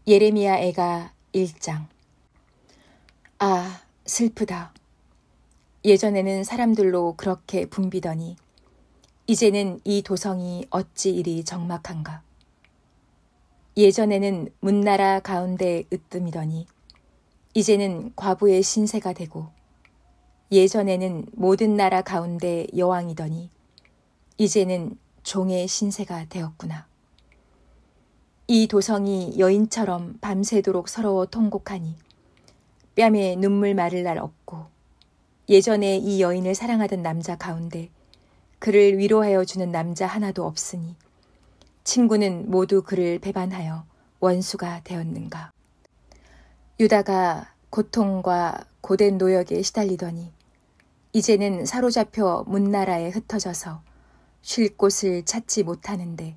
예레미야 애가 1장. 아, 슬프다. 예전에는 사람들로 그렇게 붐비더니 이제는 이 도성이 어찌 이리 적막한가. 예전에는 문나라 가운데 으뜸이더니 이제는 과부의 신세가 되고, 예전에는 모든 나라 가운데 여왕이더니 이제는 종의 신세가 되었구나. 이 도성이 여인처럼 밤새도록 서러워 통곡하니 뺨에 눈물 마를 날 없고, 예전에 이 여인을 사랑하던 남자 가운데 그를 위로하여 주는 남자 하나도 없으니 친구는 모두 그를 배반하여 원수가 되었는가. 유다가 고통과 고된 노역에 시달리더니 이제는 사로잡혀 문나라에 흩어져서 쉴 곳을 찾지 못하는데,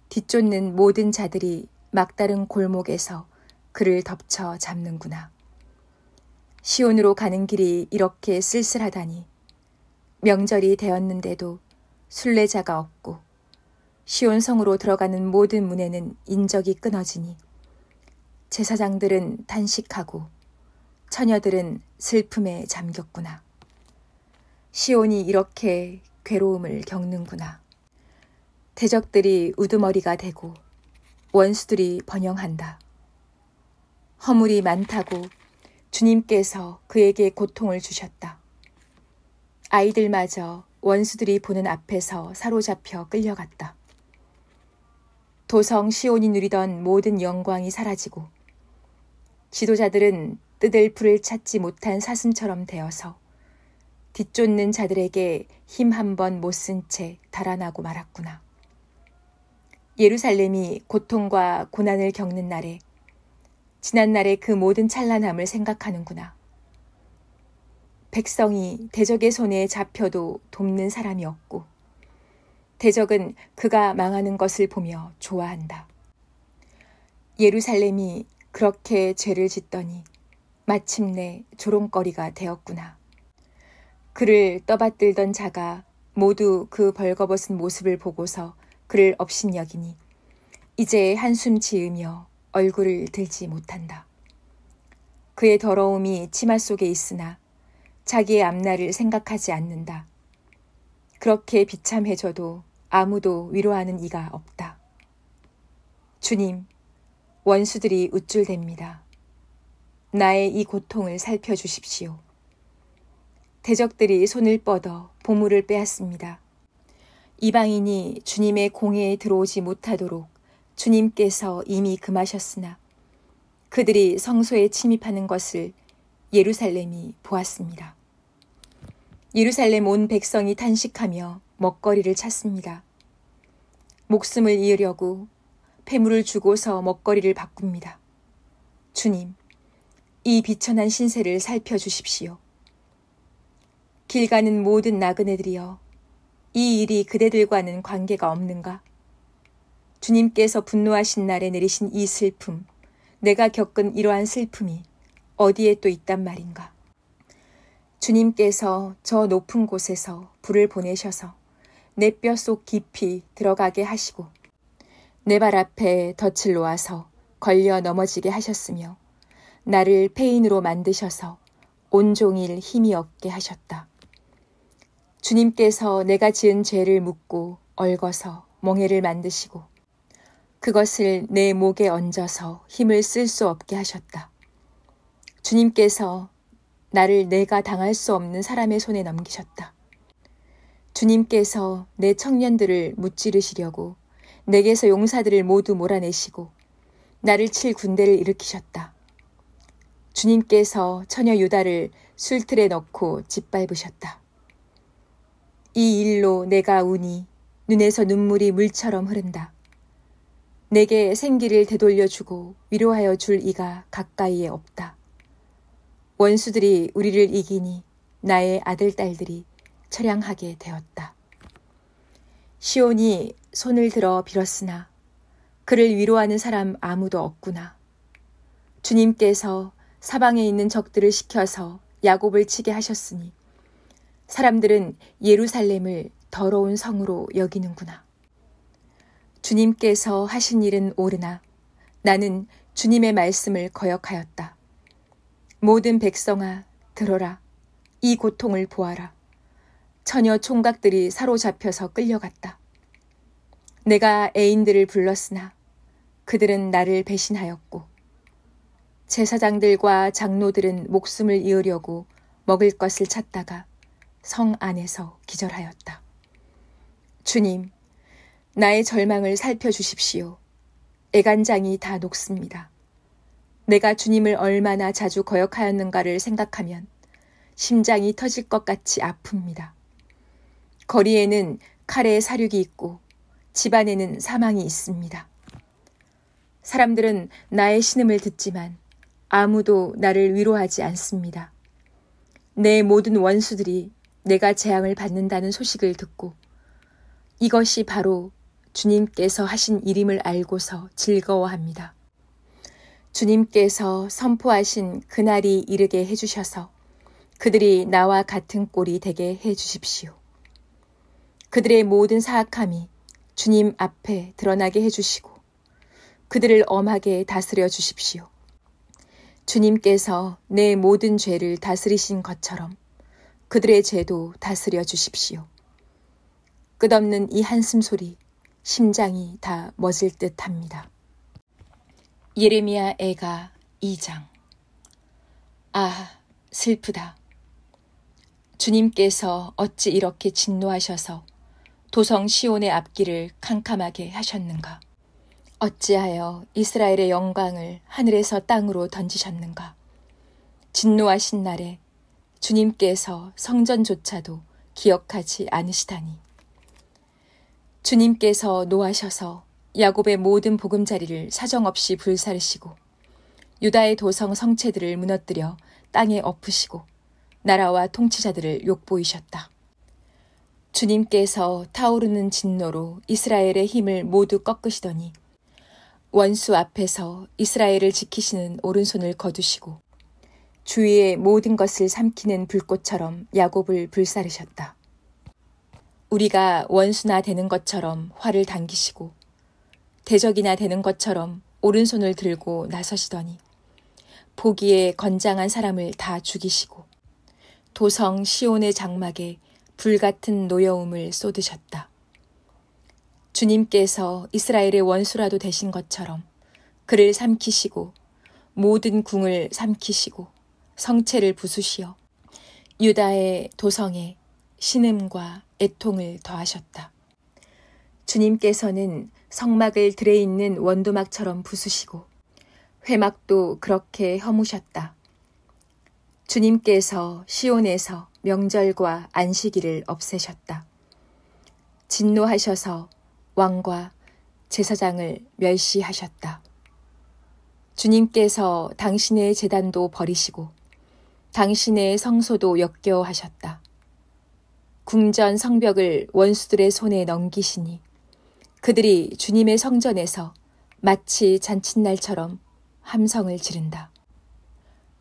뒤쫓는 모든 자들이 막다른 골목에서 그를 덮쳐 잡는구나. 시온으로 가는 길이 이렇게 쓸쓸하다니, 명절이 되었는데도 순례자가 없고 시온 성으로 들어가는 모든 문에는 인적이 끊어지니 제사장들은 탄식하고 처녀들은 슬픔에 잠겼구나. 시온이 이렇게 괴로움을 겪는구나. 대적들이 우두머리가 되고 원수들이 번영한다. 허물이 많다고 주님께서 그에게 고통을 주셨다. 아이들마저 원수들이 보는 앞에서 사로잡혀 끌려갔다. 도성 시온이 누리던 모든 영광이 사라지고 지도자들은 뜯을 풀을 찾지 못한 사슴처럼 되어서 뒤쫓는 자들에게 힘 한 번 못 쓴 채 달아나고 말았구나. 예루살렘이 고통과 고난을 겪는 날에 지난날의 그 모든 찬란함을 생각하는구나. 백성이 대적의 손에 잡혀도 돕는 사람이 없고 대적은 그가 망하는 것을 보며 좋아한다. 예루살렘이 그렇게 죄를 짓더니 마침내 조롱거리가 되었구나. 그를 떠받들던 자가 모두 그 벌거벗은 모습을 보고서 그를 업신여기니 이제 한숨 지으며 얼굴을 들지 못한다. 그의 더러움이 치마 속에 있으나 자기의 앞날을 생각하지 않는다. 그렇게 비참해져도 아무도 위로하는 이가 없다. 주님, 원수들이 우쭐댑니다. 나의 이 고통을 살펴주십시오. 대적들이 손을 뻗어 보물을 빼앗습니다. 이방인이 주님의 공회에 들어오지 못하도록 주님께서 이미 금하셨으나 그들이 성소에 침입하는 것을 예루살렘이 보았습니다. 예루살렘 온 백성이 탄식하며 먹거리를 찾습니다. 목숨을 이으려고 폐물을 주고서 먹거리를 바꿉니다. 주님, 이 비천한 신세를 살펴주십시오. 길 가는 모든 나그네들이여, 이 일이 그대들과는 관계가 없는가? 주님께서 분노하신 날에 내리신 이 슬픔, 내가 겪은 이러한 슬픔이 어디에 또 있단 말인가? 주님께서 저 높은 곳에서 불을 보내셔서 내 뼈 속 깊이 들어가게 하시고 내 발 앞에 덫을 놓아서 걸려 넘어지게 하셨으며 나를 폐인으로 만드셔서 온종일 힘이 없게 하셨다. 주님께서 내가 지은 죄를 묻고 얽어서 멍에를 만드시고 그것을 내 목에 얹어서 힘을 쓸 수 없게 하셨다. 주님께서 나를 내가 당할 수 없는 사람의 손에 넘기셨다. 주님께서 내 청년들을 무찌르시려고 내게서 용사들을 모두 몰아내시고 나를 칠 군대를 일으키셨다. 주님께서 처녀 유다를 술틀에 넣고 짓밟으셨다. 이 일로 내가 우니 눈에서 눈물이 물처럼 흐른다. 내게 생기를 되돌려주고 위로하여 줄 이가 가까이에 없다. 원수들이 우리를 이기니 나의 아들, 딸들이 처량하게 되었다. 시온이 손을 들어 빌었으나 그를 위로하는 사람 아무도 없구나. 주님께서 사방에 있는 적들을 시켜서 야곱을 치게 하셨으니 사람들은 예루살렘을 더러운 성으로 여기는구나. 주님께서 하신 일은 옳으나 나는 주님의 말씀을 거역하였다. 모든 백성아, 들어라. 이 고통을 보아라. 처녀 총각들이 사로잡혀서 끌려갔다. 내가 애인들을 불렀으나 그들은 나를 배신하였고 제사장들과 장로들은 목숨을 이으려고 먹을 것을 찾다가 성 안에서 기절하였다. 주님, 나의 절망을 살펴주십시오. 애간장이 다 녹습니다. 내가 주님을 얼마나 자주 거역하였는가를 생각하면 심장이 터질 것 같이 아픕니다. 거리에는 칼의 사륙이 있고 집 안에는 사망이 있습니다. 사람들은 나의 신음을 듣지만 아무도 나를 위로하지 않습니다. 내 모든 원수들이 내가 재앙을 받는다는 소식을 듣고 이것이 바로 주님께서 하신 일임을 알고서 즐거워합니다. 주님께서 선포하신 그날이 이르게 해주셔서 그들이 나와 같은 꼴이 되게 해주십시오. 그들의 모든 사악함이 주님 앞에 드러나게 해주시고 그들을 엄하게 다스려 주십시오. 주님께서 내 모든 죄를 다스리신 것처럼 그들의 죄도 다스려 주십시오. 끝없는 이 한숨 소리, 심장이 다 멎을 듯 합니다. 예레미야 애가 2장. 아, 슬프다. 주님께서 어찌 이렇게 진노하셔서 도성 시온의 앞길을 캄캄하게 하셨는가? 어찌하여 이스라엘의 영광을 하늘에서 땅으로 던지셨는가? 진노하신 날에 주님께서 성전조차도 기억하지 않으시다니. 주님께서 노하셔서 야곱의 모든 보금자리를 사정없이 불사르시고 유다의 도성 성체들을 무너뜨려 땅에 엎으시고 나라와 통치자들을 욕보이셨다. 주님께서 타오르는 진노로 이스라엘의 힘을 모두 꺾으시더니 원수 앞에서 이스라엘을 지키시는 오른손을 거두시고 주위의 모든 것을 삼키는 불꽃처럼 야곱을 불사르셨다. 우리가 원수나 되는 것처럼 활을 당기시고 대적이나 되는 것처럼 오른손을 들고 나서시더니 보기에 건장한 사람을 다 죽이시고 도성 시온의 장막에 불같은 노여움을 쏟으셨다. 주님께서 이스라엘의 원수라도 되신 것처럼 그를 삼키시고 모든 궁을 삼키시고 성체를 부수시어 유다의 도성에 신음과 애통을 더하셨다. 주님께서는 성막을 들에 있는 원두막처럼 부수시고 회막도 그렇게 허무셨다. 주님께서 시온에서 명절과 안식일을 없애셨다. 진노하셔서 왕과 제사장을 멸시하셨다. 주님께서 당신의 제단도 버리시고 당신의 성소도 역겨워하셨다. 궁전 성벽을 원수들의 손에 넘기시니 그들이 주님의 성전에서 마치 잔칫날처럼 함성을 지른다.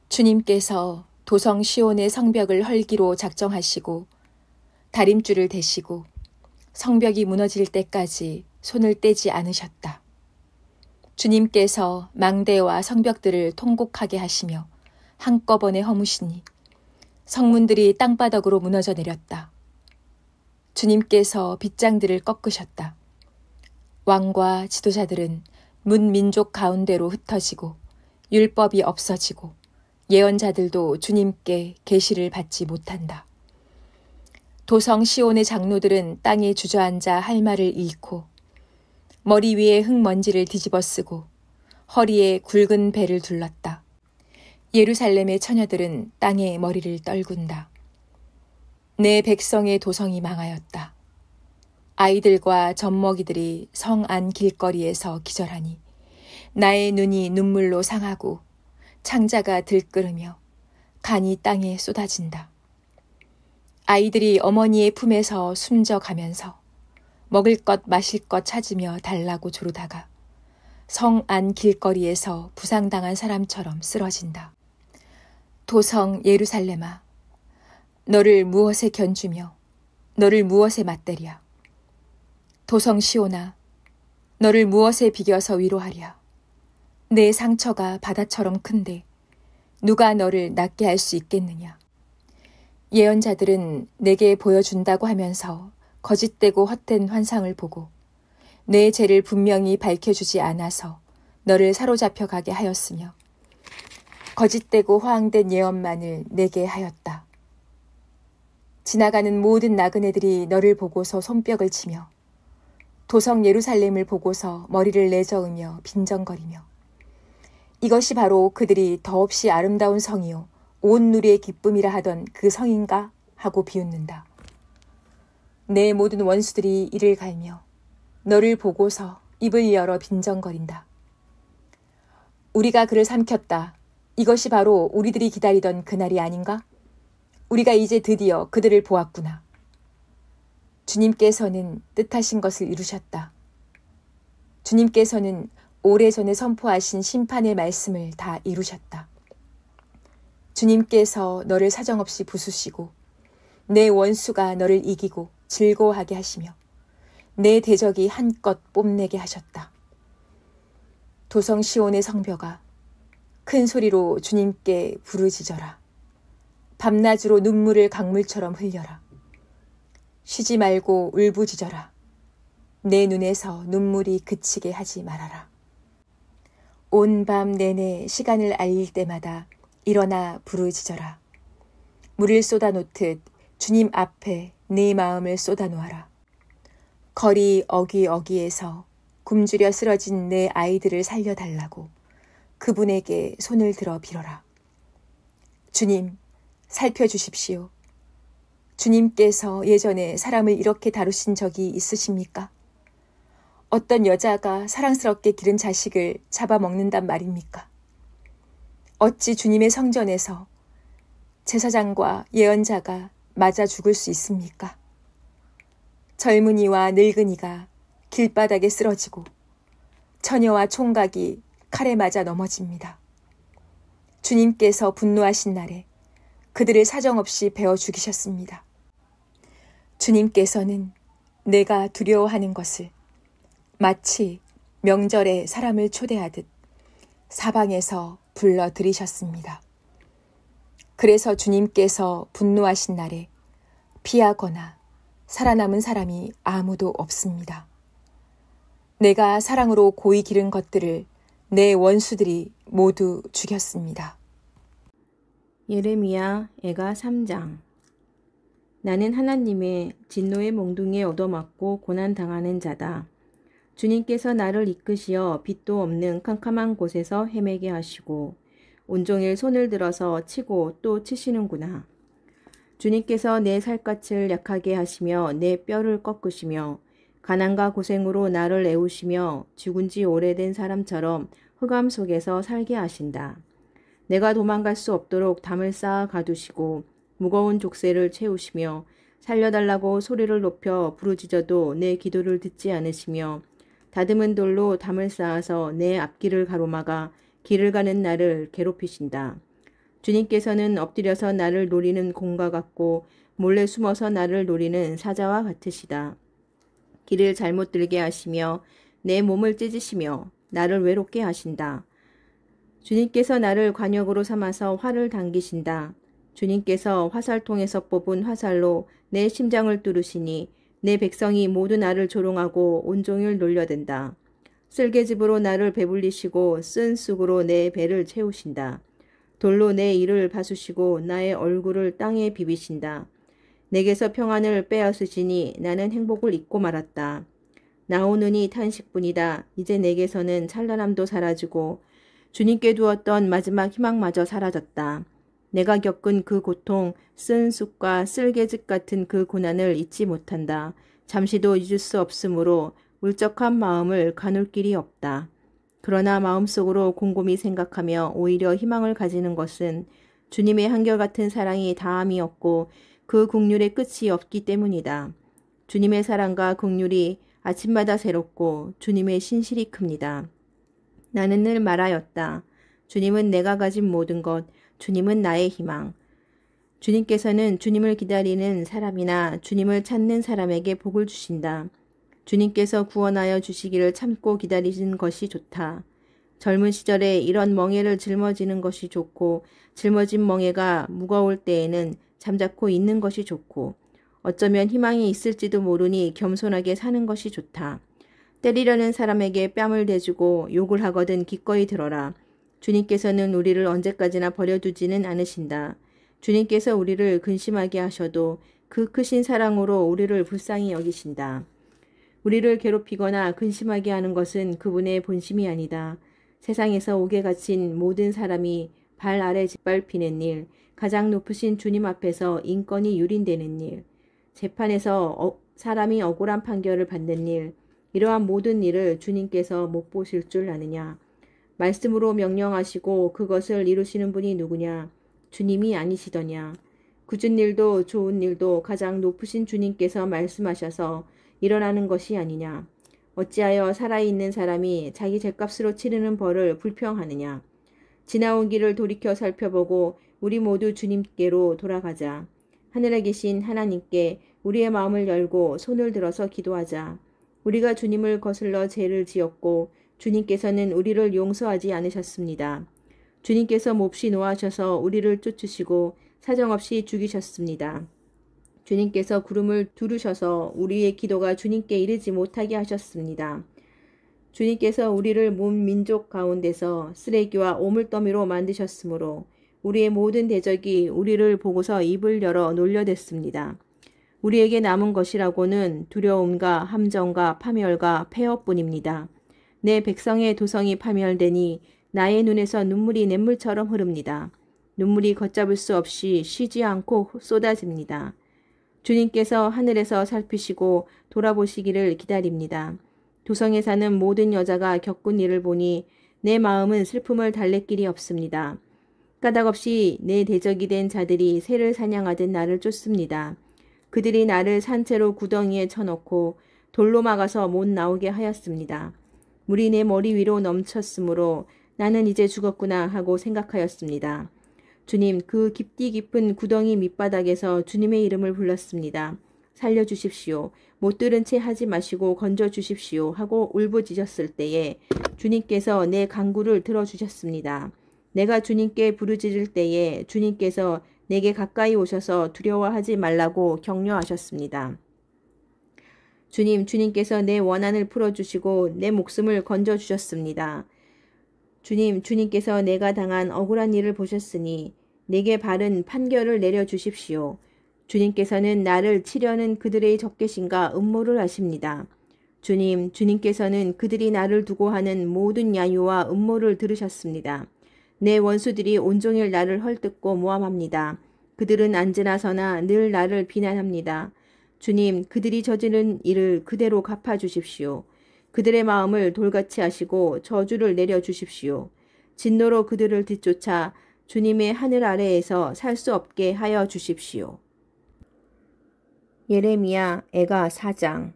주님께서 도성 시온의 성벽을 헐기로 작정하시고 다림줄을 대시고 성벽이 무너질 때까지 손을 떼지 않으셨다. 주님께서 망대와 성벽들을 통곡하게 하시며 한꺼번에 허무시니 성문들이 땅바닥으로 무너져 내렸다. 주님께서 빗장들을 꺾으셨다. 왕과 지도자들은 문민족 가운데로 흩어지고 율법이 없어지고 예언자들도 주님께 계시를 받지 못한다. 도성 시온의 장로들은 땅에 주저앉아 할 말을 잃고 머리 위에 흙먼지를 뒤집어 쓰고 허리에 굵은 배를 둘렀다. 예루살렘의 처녀들은 땅에 머리를 떨군다. 내 백성의 도성이 망하였다. 아이들과 젖먹이들이 성 안 길거리에서 기절하니 나의 눈이 눈물로 상하고 창자가 들끓으며 간이 땅에 쏟아진다. 아이들이 어머니의 품에서 숨져가면서 먹을 것 마실 것 찾으며 달라고 조르다가 성 안 길거리에서 부상당한 사람처럼 쓰러진다. 도성 예루살렘아, 너를 무엇에 견주며 너를 무엇에 맞대랴. 도성 시온아, 너를 무엇에 비겨서 위로하랴. 내 상처가 바다처럼 큰데 누가 너를 낫게 할 수 있겠느냐. 예언자들은 내게 보여준다고 하면서 거짓되고 헛된 환상을 보고 내 죄를 분명히 밝혀주지 않아서 너를 사로잡혀 가게 하였으며 거짓되고 허황된 예언만을 내게 하였다. 지나가는 모든 나그네들이 너를 보고서 손뼉을 치며 도성 예루살렘을 보고서 머리를 내저으며 빈정거리며 이것이 바로 그들이 더없이 아름다운 성이요 온 누리의 기쁨이라 하던 그 성인가 하고 비웃는다. 내 모든 원수들이 이를 갈며 너를 보고서 입을 열어 빈정거린다. 우리가 그를 삼켰다. 이것이 바로 우리들이 기다리던 그날이 아닌가? 우리가 이제 드디어 그들을 보았구나. 주님께서는 뜻하신 것을 이루셨다. 주님께서는 오래전에 선포하신 심판의 말씀을 다 이루셨다. 주님께서 너를 사정없이 부수시고 내 원수가 너를 이기고 즐거워하게 하시며 내 대적이 한껏 뽐내게 하셨다. 도성 시온의 성벽아, 큰 소리로 주님께 부르짖어라. 밤낮으로 눈물을 강물처럼 흘려라. 쉬지 말고 울부짖어라. 내 눈에서 눈물이 그치게 하지 말아라. 온 밤 내내 시간을 알릴 때마다 일어나 부르짖어라. 물을 쏟아놓듯 주님 앞에 네 마음을 쏟아놓아라. 거리 어귀어귀에서 굶주려 쓰러진 내 아이들을 살려달라고 그분에게 손을 들어 빌어라. 주님, 살펴주십시오. 주님께서 예전에 사람을 이렇게 다루신 적이 있으십니까? 어떤 여자가 사랑스럽게 기른 자식을 잡아먹는단 말입니까? 어찌 주님의 성전에서 제사장과 예언자가 맞아 죽을 수 있습니까? 젊은이와 늙은이가 길바닥에 쓰러지고 처녀와 총각이 칼에 맞아 넘어집니다. 주님께서 분노하신 날에 그들을 사정없이 베어 죽이셨습니다. 주님께서는 내가 두려워하는 것을 마치 명절에 사람을 초대하듯 사방에서 불러들이셨습니다. 그래서 주님께서 분노하신 날에 피하거나 살아남은 사람이 아무도 없습니다. 내가 사랑으로 고이 기른 것들을 내 원수들이 모두 죽였습니다. 예레미야 애가 3장. 나는 하나님의 진노의 몽둥이에 얻어맞고 고난당하는 자다. 주님께서 나를 이끄시어 빛도 없는 캄캄한 곳에서 헤매게 하시고 온종일 손을 들어서 치고 또 치시는구나. 주님께서 내 살갗을 약하게 하시며 내 뼈를 꺾으시며 가난과 고생으로 나를 애우시며 죽은 지 오래된 사람처럼 흑암 속에서 살게 하신다. 내가 도망갈 수 없도록 담을 쌓아 가두시고 무거운 족쇄를 채우시며 살려달라고 소리를 높여 부르짖어도 내 기도를 듣지 않으시며 다듬은 돌로 담을 쌓아서 내 앞길을 가로막아 길을 가는 나를 괴롭히신다. 주님께서는 엎드려서 나를 노리는 공과 같고 몰래 숨어서 나를 노리는 사자와 같으시다. 길을 잘못 들게 하시며 내 몸을 찢으시며 나를 외롭게 하신다. 주님께서 나를 관역으로 삼아서 활을 당기신다. 주님께서 화살통에서 뽑은 화살로 내 심장을 뚫으시니 내 백성이 모두 나를 조롱하고 온종일 놀려댄다. 쓸개즙으로 나를 배불리시고 쓴 쑥으로 내 배를 채우신다. 돌로 내 이를 바수시고 나의 얼굴을 땅에 비비신다. 내게서 평안을 빼앗으시니 나는 행복을 잊고 말았다. 나오느니 탄식뿐이다. 이제 내게서는 찬란함도 사라지고 주님께 두었던 마지막 희망마저 사라졌다. 내가 겪은 그 고통, 쓴 쑥과 쓸개즙 같은 그 고난을 잊지 못한다. 잠시도 잊을 수 없으므로 울적한 마음을 가눌 길이 없다. 그러나 마음속으로 곰곰이 생각하며 오히려 희망을 가지는 것은 주님의 한결같은 사랑이 다함이 없고 그 긍휼의 끝이 없기 때문이다. 주님의 사랑과 긍휼이 아침마다 새롭고 주님의 신실이 큽니다. 나는 늘 말하였다. 주님은 내가 가진 모든 것, 주님은 나의 희망. 주님께서는 주님을 기다리는 사람이나 주님을 찾는 사람에게 복을 주신다. 주님께서 구원하여 주시기를 참고 기다리는 것이 좋다. 젊은 시절에 이런 멍에를 짊어지는 것이 좋고 짊어진 멍에가 무거울 때에는 잠자코 있는 것이 좋고 어쩌면 희망이 있을지도 모르니 겸손하게 사는 것이 좋다. 때리려는 사람에게 뺨을 대주고 욕을 하거든 기꺼이 들어라. 주님께서는 우리를 언제까지나 버려두지는 않으신다. 주님께서 우리를 근심하게 하셔도 그 크신 사랑으로 우리를 불쌍히 여기신다. 우리를 괴롭히거나 근심하게 하는 것은 그분의 본심이 아니다. 세상에서 옥에 갇힌 모든 사람이 발 아래 짓밟히는 일, 가장 높으신 주님 앞에서 인권이 유린되는 일, 재판에서 사람이 억울한 판결을 받는 일, 이러한 모든 일을 주님께서 못 보실 줄 아느냐. 말씀으로 명령하시고 그것을 이루시는 분이 누구냐. 주님이 아니시더냐. 굳은 일도 좋은 일도 가장 높으신 주님께서 말씀하셔서 일어나는 것이 아니냐. 어찌하여 살아있는 사람이 자기 죗값으로 치르는 벌을 불평하느냐. 지나온 길을 돌이켜 살펴보고 우리 모두 주님께로 돌아가자. 하늘에 계신 하나님께 우리의 마음을 열고 손을 들어서 기도하자. 우리가 주님을 거슬러 죄를 지었고 주님께서는 우리를 용서하지 않으셨습니다. 주님께서 몹시 노하셔서 우리를 쫓으시고 사정없이 죽이셨습니다. 주님께서 구름을 두르셔서 우리의 기도가 주님께 이르지 못하게 하셨습니다. 주님께서 우리를 문 민족 가운데서 쓰레기와 오물더미로 만드셨으므로 우리의 모든 대적이 우리를 보고서 입을 열어 놀려댔습니다. 우리에게 남은 것이라고는 두려움과 함정과 파멸과 폐허뿐입니다. 내 백성의 도성이 파멸되니 나의 눈에서 눈물이 냇물처럼 흐릅니다. 눈물이 걷잡을 수 없이 쉬지 않고 쏟아집니다. 주님께서 하늘에서 살피시고 돌아보시기를 기다립니다. 도성에 사는 모든 여자가 겪은 일을 보니 내 마음은 슬픔을 달랠 길이 없습니다. 까닭없이 내 대적이 된 자들이 새를 사냥하듯 나를 쫓습니다. 그들이 나를 산채로 구덩이에 쳐놓고 돌로 막아서 못 나오게 하였습니다. 물이 내 머리 위로 넘쳤으므로 나는 이제 죽었구나 하고 생각하였습니다. 주님, 그 깊디 깊은 구덩이 밑바닥에서 주님의 이름을 불렀습니다. 살려주십시오. 못 들은 채 하지 마시고 건져주십시오 하고 울부짖었을 때에 주님께서 내 간구를 들어주셨습니다. 내가 주님께 부르짖을 때에 주님께서 내게 가까이 오셔서 두려워하지 말라고 격려하셨습니다. 주님께서 내 원한을 풀어주시고 내 목숨을 건져주셨습니다. 주님께서 내가 당한 억울한 일을 보셨으니 내게 바른 판결을 내려주십시오. 주님께서는 나를 치려는 그들의 적개심과 음모를 아십니다. 주님께서는 그들이 나를 두고 하는 모든 야유와 음모를 들으셨습니다. 내 원수들이 온종일 나를 헐뜯고 모함합니다. 그들은 앉으나 서나 늘 나를 비난합니다. 주님, 그들이 저지른 일을 그대로 갚아주십시오. 그들의 마음을 돌같이 하시고 저주를 내려주십시오. 진노로 그들을 뒤쫓아 주님의 하늘 아래에서 살 수 없게 하여 주십시오. 예레미야 애가 4장.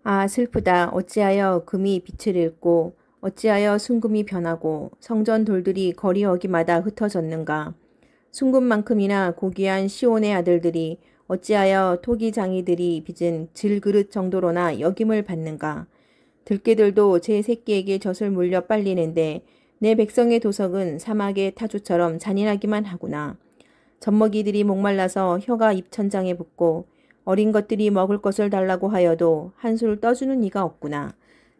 아 슬프다. 어찌하여 금이 빛을 잃고 어찌하여 순금이 변하고 성전 돌들이 거리 어기마다 흩어졌는가. 순금만큼이나 고귀한 시온의 아들들이 어찌하여 토기장이들이 빚은 질그릇 정도로나 여김을 받는가. 들깨들도 제 새끼에게 젖을 물려 빨리는데 내 백성의 도석은 사막의 타주처럼 잔인하기만 하구나. 젖먹이들이 목말라서 혀가 입천장에 붙고 어린 것들이 먹을 것을 달라고 하여도 한술 떠주는 이가 없구나.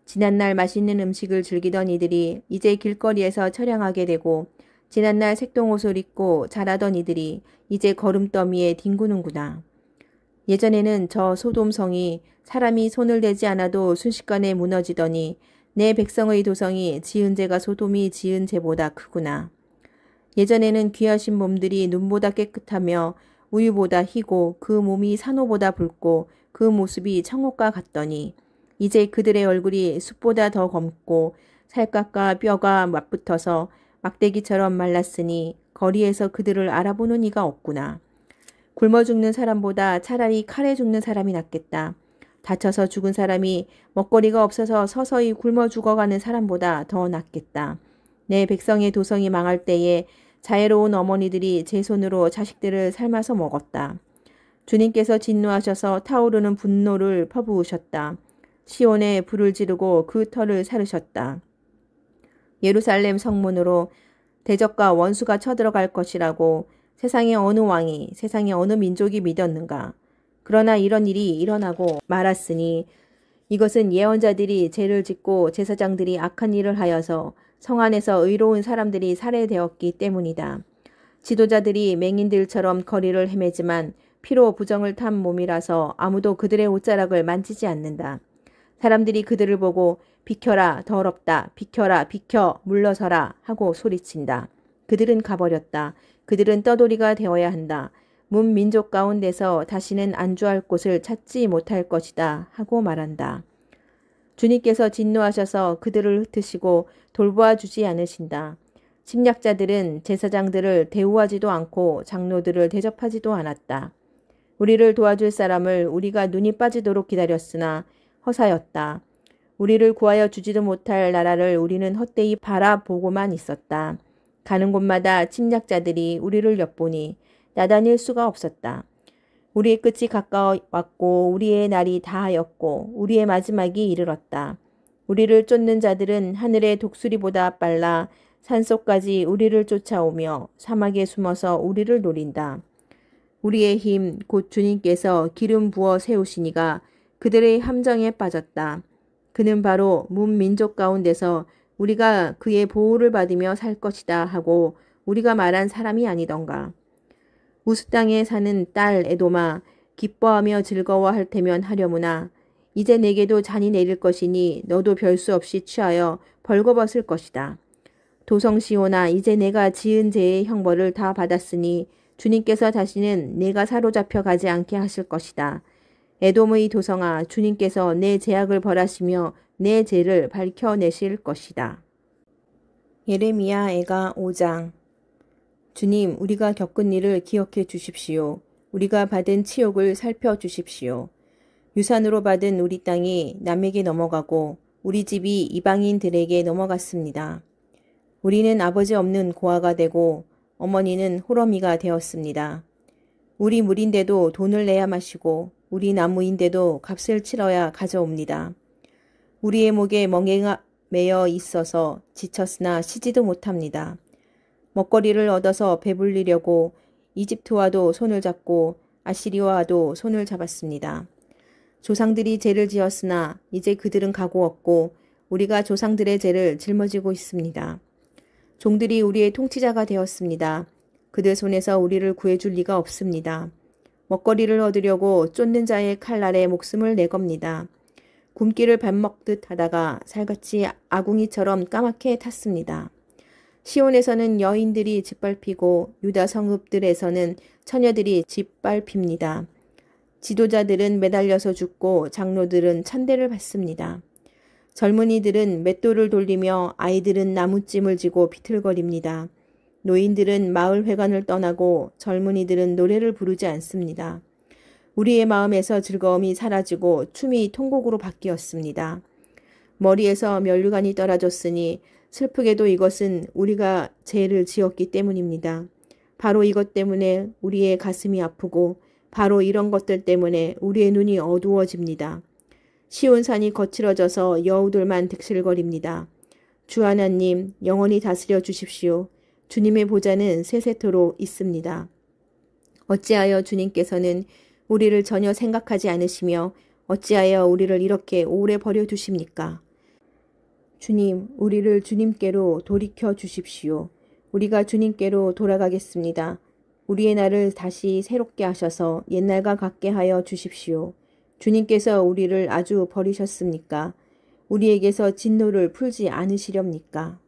지난날 맛있는 음식을 즐기던 이들이 이제 길거리에서 처량하게 되고 지난날 색동옷을 입고 자라던 이들이 이제 거름더미에 뒹구는구나. 예전에는 저 소돔성이 사람이 손을 대지 않아도 순식간에 무너지더니 내 백성의 도성이 지은 죄가 소돔이 지은 죄보다 크구나. 예전에는 귀하신 몸들이 눈보다 깨끗하며 우유보다 희고 그 몸이 산호보다 붉고 그 모습이 청옥과 같더니 이제 그들의 얼굴이 숯보다 더 검고 살갗과 뼈가 맞붙어서 막대기처럼 말랐으니 거리에서 그들을 알아보는 이가 없구나. 굶어 죽는 사람보다 차라리 칼에 죽는 사람이 낫겠다. 다쳐서 죽은 사람이 먹거리가 없어서 서서히 굶어 죽어가는 사람보다 더 낫겠다. 내 백성의 도성이 망할 때에 자애로운 어머니들이 제 손으로 자식들을 삶아서 먹었다. 주님께서 진노하셔서 타오르는 분노를 퍼부으셨다. 시온에 불을 지르고 그 터를 사르셨다. 예루살렘 성문으로 대적과 원수가 쳐들어갈 것이라고 세상의 어느 왕이, 세상의 어느 민족이 믿었는가. 그러나 이런 일이 일어나고 말았으니 이것은 예언자들이 죄를 짓고 제사장들이 악한 일을 하여서 성 안에서 의로운 사람들이 살해되었기 때문이다. 지도자들이 맹인들처럼 거리를 헤매지만 피로 부정을 탄 몸이라서 아무도 그들의 옷자락을 만지지 않는다. 사람들이 그들을 보고 비켜라, 더럽다, 비켜라, 비켜, 물러서라 하고 소리친다. 그들은 가버렸다. 그들은 떠돌이가 되어야 한다. 문 민족 가운데서 다시는 안주할 곳을 찾지 못할 것이다 하고 말한다. 주님께서 진노하셔서 그들을 흩으시고 돌보아 주지 않으신다. 침략자들은 제사장들을 대우하지도 않고 장로들을 대접하지도 않았다. 우리를 도와줄 사람을 우리가 눈이 빠지도록 기다렸으나 허사였다. 우리를 구하여 주지도 못할 나라를 우리는 헛되이 바라보고만 있었다. 가는 곳마다 침략자들이 우리를 엿보니 나다닐 수가 없었다. 우리의 끝이 가까워 왔고 우리의 날이 다하였고 우리의 마지막이 이르렀다. 우리를 쫓는 자들은 하늘의 독수리보다 빨라 산속까지 우리를 쫓아오며 사막에 숨어서 우리를 노린다. 우리의 힘 곧 주님께서 기름 부어 세우시니가 그들의 함정에 빠졌다. 그는 바로 문 민족 가운데서 우리가 그의 보호를 받으며 살 것이다 하고 우리가 말한 사람이 아니던가. 우스 땅에 사는 딸 에돔아 기뻐하며 즐거워할 테면 하려무나 이제 내게도 잔이 내릴 것이니 너도 별수 없이 취하여 벌거벗을 것이다. 도성 시온아 이제 내가 지은 죄의 형벌을 다 받았으니 주님께서 다시는 내가 사로잡혀 가지 않게 하실 것이다. 에돔의 도성아 주님께서 내 죄악을 벌하시며 내 죄를 밝혀내실 것이다. 예레미야 애가 5장. 주님, 우리가 겪은 일을 기억해 주십시오. 우리가 받은 치욕을 살펴주십시오. 유산으로 받은 우리 땅이 남에게 넘어가고 우리 집이 이방인들에게 넘어갔습니다. 우리는 아버지 없는 고아가 되고 어머니는 호러미가 되었습니다. 우리 물인데도 돈을 내야 마시고 우리 나무인데도 값을 치러야 가져옵니다. 우리의 목에 멍에가 매여 있어서 지쳤으나 쉬지도 못합니다. 먹거리를 얻어서 배불리려고 이집트와도 손을 잡고 아시리와도 손을 잡았습니다. 조상들이 죄를 지었으나 이제 그들은 가고 없고 우리가 조상들의 죄를 짊어지고 있습니다. 종들이 우리의 통치자가 되었습니다. 그들 손에서 우리를 구해줄 리가 없습니다. 먹거리를 얻으려고 쫓는 자의 칼날에 목숨을 내겁니다. 굶기를 밥 먹듯 하다가 살같이 아궁이처럼 까맣게 탔습니다. 시온에서는 여인들이 짓밟히고 유다 성읍들에서는 처녀들이 짓밟힙니다. 지도자들은 매달려서 죽고 장로들은 천대를 받습니다. 젊은이들은 맷돌을 돌리며 아이들은 나무찜을 쥐고 비틀거립니다. 노인들은 마을 회관을 떠나고 젊은이들은 노래를 부르지 않습니다. 우리의 마음에서 즐거움이 사라지고 춤이 통곡으로 바뀌었습니다. 머리에서 면류관이 떨어졌으니 슬프게도 이것은 우리가 죄를 지었기 때문입니다. 바로 이것 때문에 우리의 가슴이 아프고 바로 이런 것들 때문에 우리의 눈이 어두워집니다. 시온산이 거칠어져서 여우들만 득실거립니다. 주 하나님 영원히 다스려 주십시오. 주님의 보좌는 세세토록 있습니다. 어찌하여 주님께서는 우리를 전혀 생각하지 않으시며 어찌하여 우리를 이렇게 오래 버려두십니까? 주님, 우리를 주님께로 돌이켜 주십시오. 우리가 주님께로 돌아가겠습니다. 우리의 날을 다시 새롭게 하셔서 옛날과 같게 하여 주십시오. 주님께서 우리를 아주 버리셨습니까? 우리에게서 진노를 풀지 않으시렵니까?